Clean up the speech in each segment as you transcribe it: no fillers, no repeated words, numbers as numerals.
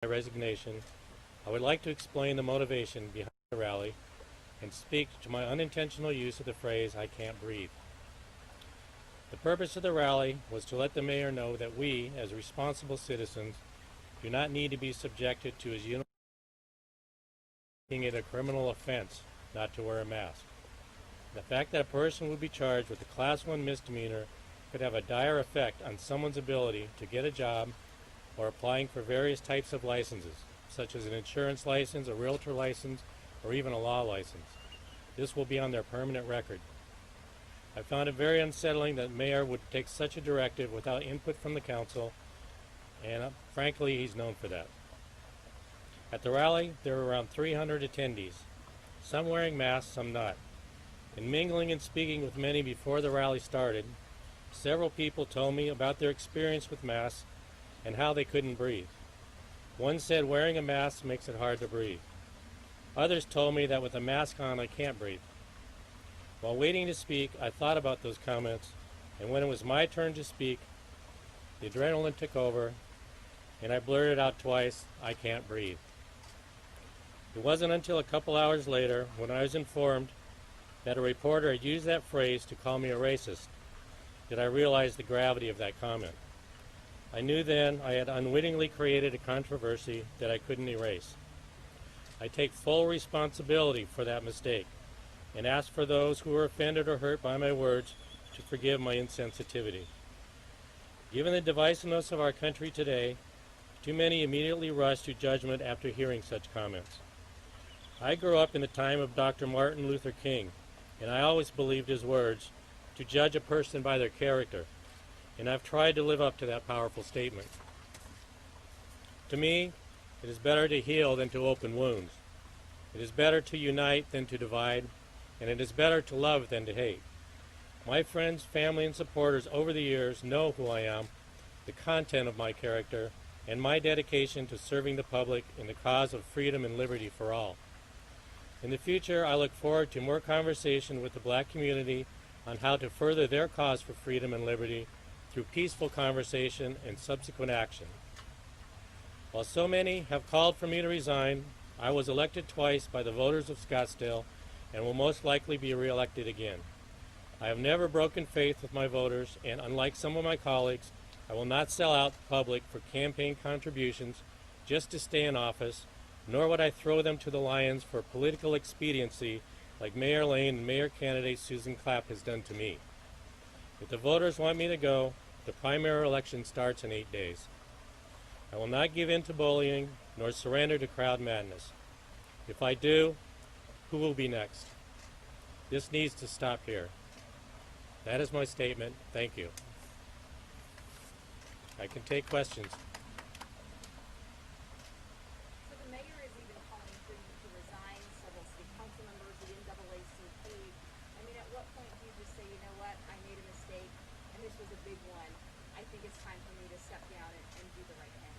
my resignation, I would like to explain the motivation behind the rally and speak to my unintentional use of the phrase, "I can't breathe." The purpose of the rally was to let the mayor know that we, as responsible citizens, do not need to be subjected to his uniform, making it a criminal offense not to wear a mask. The fact that a person would be charged with a Class 1 misdemeanor could have a dire effect on someone's ability to get a job or applying for various types of licenses, such as an insurance license, a realtor license, or even a law license. This will be on their permanent record. I found it very unsettling that the mayor would take such a directive without input from the council, and frankly, he's known for that. At the rally, there were around 300 attendees, some wearing masks, some not. In mingling and speaking with many before the rally started, several people told me about their experience with masks and how they couldn't breathe. One said wearing a mask makes it hard to breathe. Others told me that with a mask on, I can't breathe. While waiting to speak, I thought about those comments, and when it was my turn to speak, the adrenaline took over, and I blurted out twice, "I can't breathe." It wasn't until a couple hours later, when I was informed that a reporter had used that phrase to call me a racist, that I realized the gravity of that comment. I knew then I had unwittingly created a controversy that I couldn't erase. I take full responsibility for that mistake and ask for those who were offended or hurt by my words to forgive my insensitivity. Given the divisiveness of our country today, too many immediately rush to judgment after hearing such comments. I grew up in the time of Dr. Martin Luther King, and I always believed his words, to judge a person by their character, and I've tried to live up to that powerful statement. To me, it is better to heal than to open wounds. It is better to unite than to divide, and it is better to love than to hate. My friends, family, and supporters over the years know who I am, the content of my character, and my dedication to serving the public in the cause of freedom and liberty for all. In the future, I look forward to more conversation with the Black community on how to further their cause for freedom and liberty through peaceful conversation and subsequent action. While so many have called for me to resign, I was elected twice by the voters of Scottsdale and will most likely be reelected again. I have never broken faith with my voters, and unlike some of my colleagues, I will not sell out the public for campaign contributions just to stay in office, nor would I throw them to the lions for political expediency like Mayor Lane and Mayor candidate Susan Clapp has done to me. If the voters want me to go, the primary election starts in 8 days. I will not give in to bullying nor surrender to crowd madness. If I do, who will be next? This needs to stop here. That is my statement. Thank you. I can take questions. So the mayor is even calling for you to resign, several city council members, the NAACP. I mean, at what point do you just say, you know what, I made a mistake, and this was a big one. I think it's time for me to step down and do the right thing.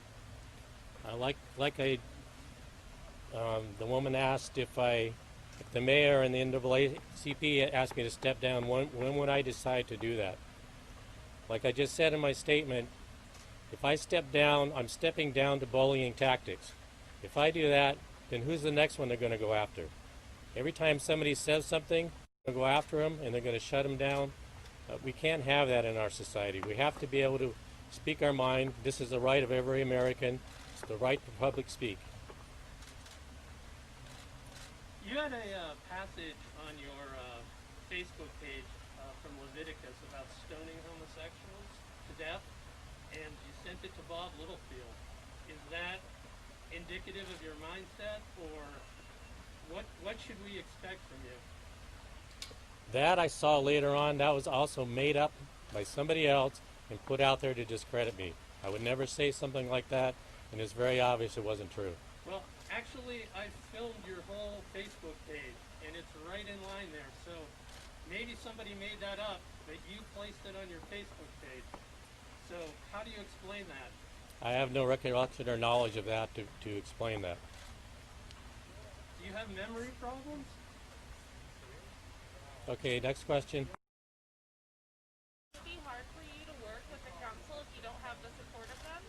The woman asked if the mayor and the NAACP asked me to step down, when would I decide to do that? Like I just said in my statement, if I step down, I'm stepping down to bullying tactics. If I do that, then who's the next one they're going to go after? Every time somebody says something, they're going to go after them and they're going to shut them down. We can't have that in our society. We have to be able to speak our mind. This is the right of every American. It's the right to public speak. You had a passage on your Facebook page from Leviticus about stoning homosexuals to death, and you sent it to Bob Littlefield. Is that indicative of your mindset, or what should we expect from you? That I saw later on. That was also made up by somebody else and put out there to discredit me. I would never say something like that, and it's very obvious it wasn't true. Well, actually, I filmed your whole Facebook page, and it's right in line there. So maybe somebody made that up, but you placed it on your Facebook page. So how do you explain that? I have no recollection or knowledge of that to explain that. Do you have memory problems? Okay, next question. Would it be hard for you to work with the council if you don't have the support of them?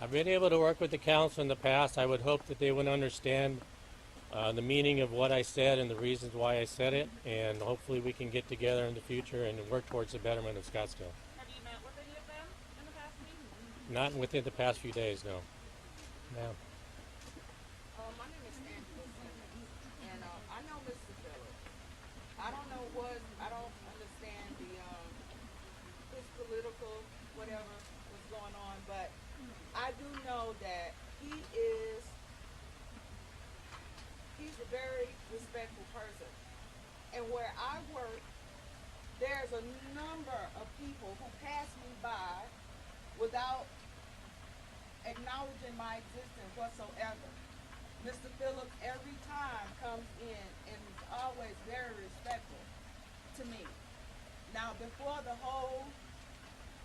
I've been able to work with the council in the past. I would hope that they would understand the meaning of what I said and the reasons why I said it, and hopefully we can get together in the future and work towards the betterment of Scottsdale. Have you met with any of them in the past week? Not within the past few days, no. No. My name is Angela Simmons, and I know Mr. Phillips. I don't know I don't understand his political, whatever was going on, but I do know that he's a very respectful person. And where I work, there's a number of people who pass me by without acknowledging my existence whatsoever. Mr. Phillips every time comes in and is always very respectful to me. Now before the whole,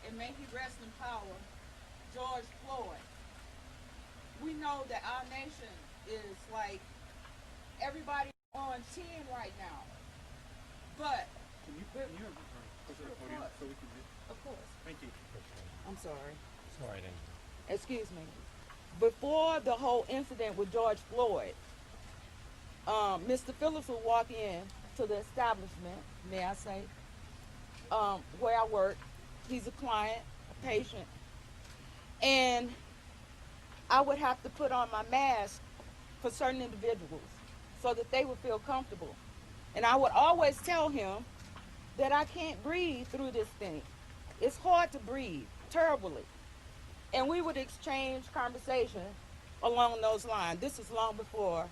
and may he rest in power, George Floyd, we know that our nation is like everybody on 10 right now. But Can you go to the podium so we can get... of course, Thank you. I'm sorry. Sorry, I didn't. Excuse me. Before the whole incident with George Floyd, Mr. Phillips would walk in to the establishment, may I say, where I work. He's a client, a patient, and I would have to put on my mask for certain individuals so that they would feel comfortable. And I would always tell him that I can't breathe through this thing. It's hard to breathe, terribly. And we would exchange conversation along those lines. This is long before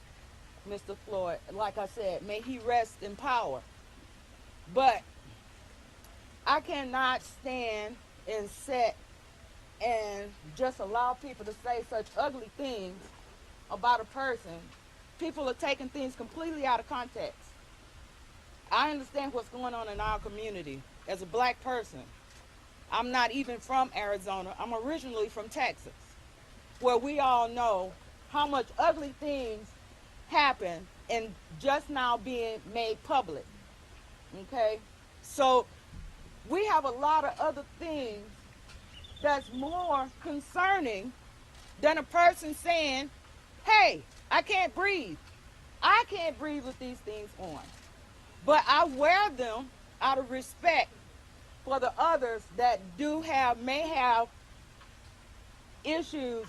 Mr. Floyd. Like I said, may he rest in power. But I cannot stand and sit and just allow people to say such ugly things about a person. People are taking things completely out of context. I understand what's going on in our community as a black person. I'm not even from Arizona. I'm originally from Texas, where we all know how much ugly things happen and just now being made public. Okay? So we have a lot of other things that's more concerning than a person saying, hey, I can't breathe. I can't breathe with these things on. But I wear them out of respect for the others that may have issues,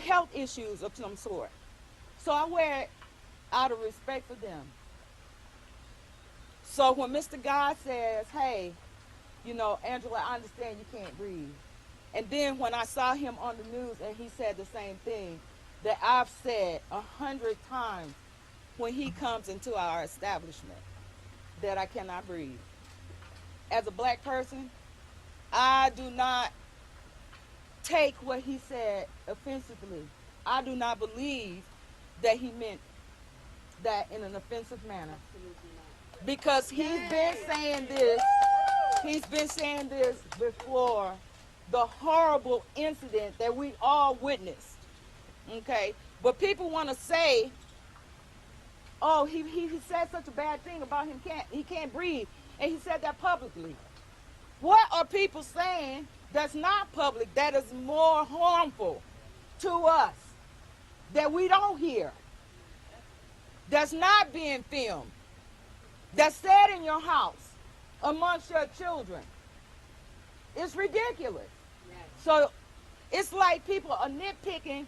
health issues of some sort. So I wear it out of respect for them. So when Mr. Guy says, hey, you know, Angela, I understand you can't breathe. And then when I saw him on the news and he said the same thing that I've said 100 times when he comes into our establishment, that I cannot breathe. As a black person, I do not take what he said offensively. I do not believe that he meant that in an offensive manner. Because he's been saying this before the horrible incident that we all witnessed. Okay? But people want to say, oh, he said such a bad thing about him, he can't breathe, and he said that publicly. What are people saying that's not public, that is more harmful to us, that we don't hear, that's not being filmed, that's said in your house amongst your children? It's ridiculous. So it's like people are nitpicking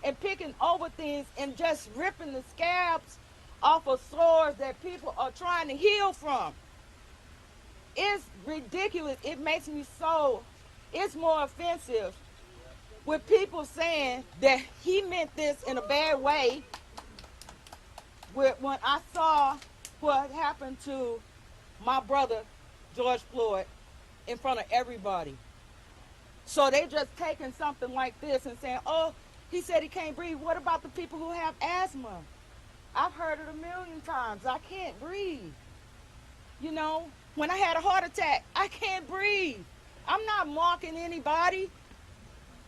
and picking over things and just ripping the scabs off of sores that people are trying to heal from. It's ridiculous. It makes me so, it's more offensive with people saying that he meant this in a bad way. When I saw what happened to my brother, George Floyd, in front of everybody. So they just taking something like this and saying, oh, he said he can't breathe. What about the people who have asthma? I've heard it a million times. I can't breathe. You know, when I had a heart attack, I can't breathe. I'm not mocking anybody.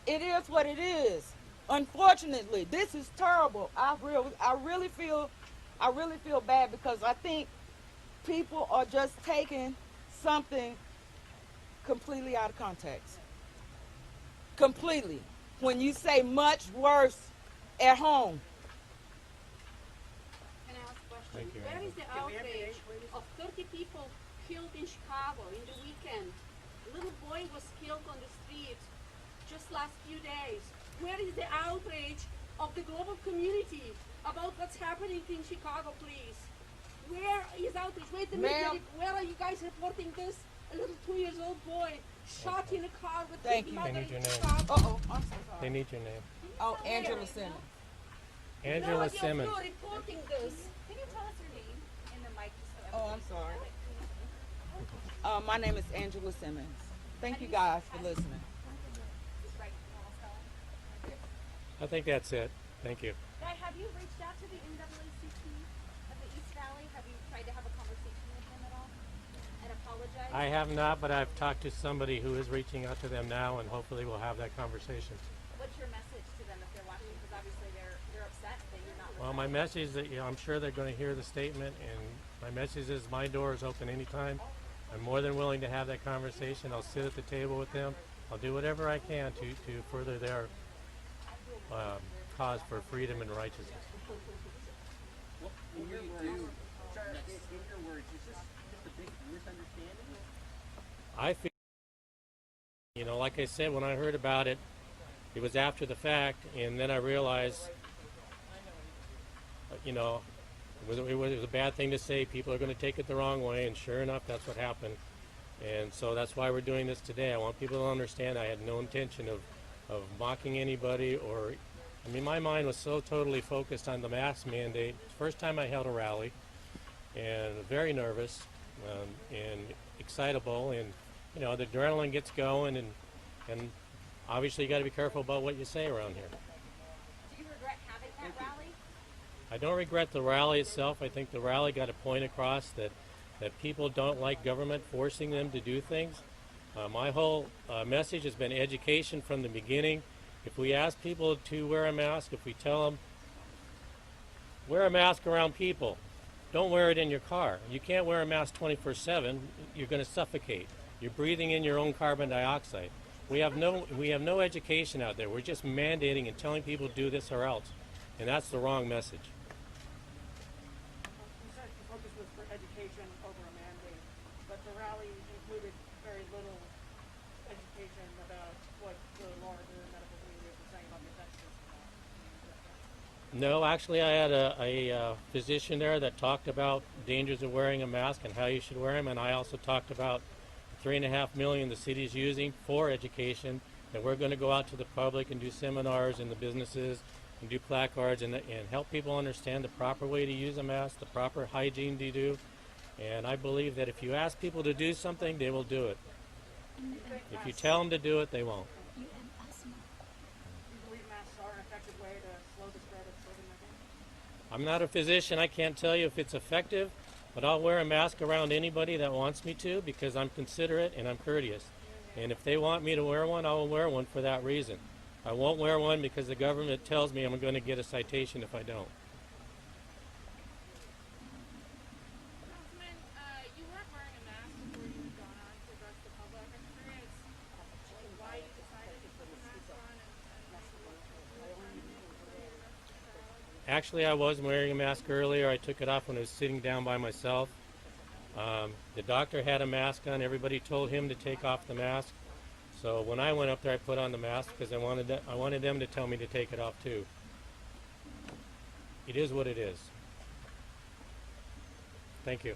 It is what it is. Unfortunately, this is terrible. I really feel bad because I think people are just taking something completely out of context. Completely. when you say much worse at home. Can I ask a question? Thank you, Where Angela. is the outrage of 30 people killed in Chicago in the weekend? A little boy was killed on the street just last few days. Where is the outrage of the global community about what's happening in Chicago, please? Where is outrage? Wait a minute. Where are you guys reporting this? A little 2-year-old boy shot in a car with Thank his you. mother They need your in name. Chicago. Uh-oh, I'm so They sorry. need your name. Oh, Angela Simmons. Angela Nobody Simmons. of you reporting this. Can you tell us your name in the mic just so Oh, I'm everybody- sorry. My name is Angela Simmons. Thank you guys for listening. Just right, normal spelling. I think that's it. Thank you. Guy, have you reached out to the NAACP of the East Valley? Have you tried to have a conversation with them at all and apologize? I have not, but I've talked to somebody who is reaching out to them now, and hopefully we'll have that conversation. What's your message to them if they're watching? Because obviously they're upset that you're not. Well, my message is that I'm sure they're going to hear the statement, and my message is my door is open anytime. I'm more than willing to have that conversation. I'll sit at the table with them. I'll do whatever I can to further their cause for freedom and righteousness. Well, in your words, is this just a big misunderstanding? I feel, like I said, when I heard about it, it was after the fact, and then I realized, it was a bad thing to say. People are going to take it the wrong way, and sure enough, that's what happened. And so that's why we're doing this today. I want people to understand I had no intention of mocking anybody my mind was so totally focused on the mask mandate. First time I held a rally, and very nervous and excitable, and the adrenaline gets going, and obviously you got to be careful about what you say around here. Do you regret having that rally? I don't regret the rally itself. I think the rally got a point across that people don't like government forcing them to do things. My whole message has been education from the beginning. If we ask people to wear a mask, if we tell them, wear a mask around people, don't wear it in your car. You can't wear a mask 24/7. You're going to suffocate. You're breathing in your own carbon dioxide. We have no education out there. We're just mandating and telling people do this or else, and that's the wrong message. You said the focus was for education over a mandate, but the rally included very little education about what the larger medical community was saying about the effectiveness of that. No, actually, I had a physician there that talked about dangers of wearing a mask and how you should wear them, and I also talked about the $3.5 million the city's using for education, and we're going to go out to the public and do seminars in the businesses and do placards and help people understand the proper way to use a mask, the proper hygiene to do, and I believe that if you ask people to do something, they will do it. If you tell them to do it, they won't. Do you believe masks are an effective way to slow the spread of COVID-19? I'm not a physician. I can't tell you if it's effective, but I'll wear a mask around anybody that wants me to because I'm considerate and I'm courteous. And if they want me to wear one, I will wear one for that reason. I won't wear one because the government tells me I'm going to get a citation if I don't. Councilman, you weren't wearing a mask before you had gone on to address the public. I'm curious why you decided to put the mask on and Actually, I was wearing a mask earlier. I took it off when I was sitting down by myself. The doctor had a mask on. Everybody told him to take off the mask. So when I went up there, I put on the mask because I wanted them to tell me to take it off too. It is what it is. Thank you.